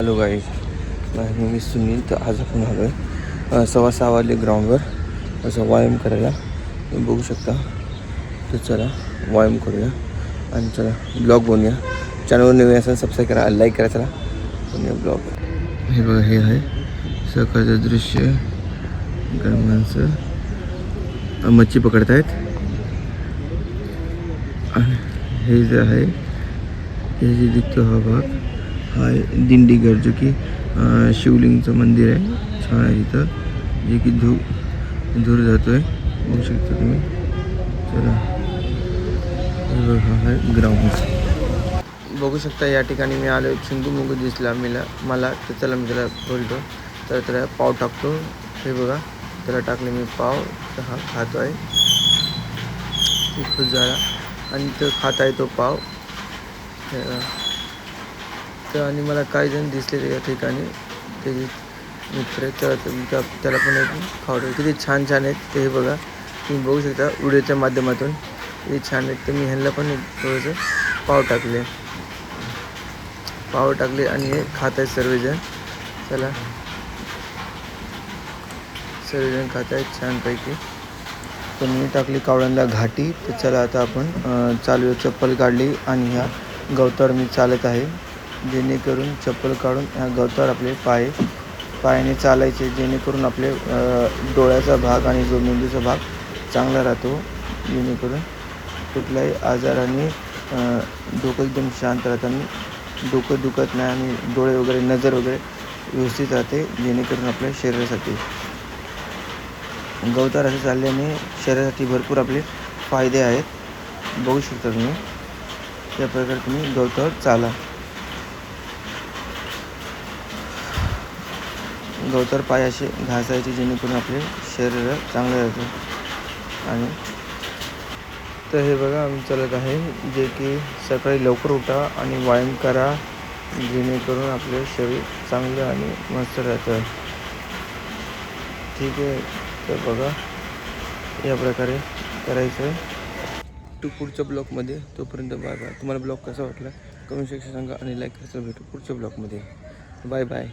Hello guys, मी सुनील. तर आज आपण आलो आहे 6:15 वाजले ग्राउंडवर असं व्यायाम करायला. तुम्ही बघू शकता. तर चला व्यायाम करूया आणि चला ब्लॉग बनवूया. चॅनलवर नवीन असेल सबस्क्राईब करा, लाईक करा. चला बनवूया ब्लॉग. हे बघा, हे आहे सकाळचं दृश्य. माणसं मच्छी पकडत आहेत. आणि हे जे आहे, हे जे दिसतो हा भाग हा आहे दिंडीगड, जो की शिवलिंगचं मंदिर आहे. छान आहे तिथं, जे की दूर जातो आहे. बघू शकता तुम्ही. चला हा आहे ग्राउंड. बघू शकता या ठिकाणी मी आलो. चिंगू मुंगू दिसला मला. तर चला मी त्याला बोलतो. तर त्याला पाव टाकतो. हे बघा, त्याला टाकले मी पाव. तर हा खातो आहे. खूप झाला आणि तो खात आहे तो पाव. तर आणि मला काही जण दिसले या ठिकाणी, त्याचे मित्र. तर त्याला पण एक खावडं. किती छान छान आहेत ते. हे बघा, तुम्ही बघू शकता व्हिडिओच्या माध्यमातून. किती छान आहेत. तर मी ह्यांना पण थोडंसं पाव टाकले आणि हे खात आहेत सर्वजण. चला, सर्वजण खात आहेत छानपैकी. तर मी टाकली कावळ्यांना घाटी. तर चला आता आपण चालू. चप्पल काढली आणि ह्या गवतावर मी चालत आहे, जेणेकरून चप्पल काढून ह्या गवतावर आपले पायाने चालायचे, जेणेकरून आपले डोळ्याचा भाग आणि जो मेंदूचा भाग चांगला राहतो, जेणेकरून कुठल्याही आजाराने डोकं एकदम शांत राहतं, डोकं दुखत नाही आणि डोळे वगैरे, नजर वगैरे व्यवस्थित राहते, जेणेकरून आपल्या शरीरासाठी गवतावर असं चालल्याने शरीरासाठी भरपूर आपले फायदे आहेत. बघू शकता तुम्ही. त्या प्रकारे तुम्ही गवतावर चाला. गवतावर पाय असे घासायचे, जेणेकरून आपले शरीर चांगले राहते. आणि तर हे बघा, आम्ही चालत आहे, जे की सकाळी लवकर उठा आणि व्यायाम करा, जेणेकरून आपले शरीर चांगलं आणि मस्त राहतं. ठीक आहे. तर बघा, या प्रकारे करायचं. टू पुढच्या ब्लॉगमध्ये. तोपर्यंत बाय बाय. तुम्हाला ब्लॉग कसा वाटला कमेंट सेक्शन सांगा आणि लाईक करायचं. भेटू पुढच्या ब्लॉगमध्ये. Bye bye.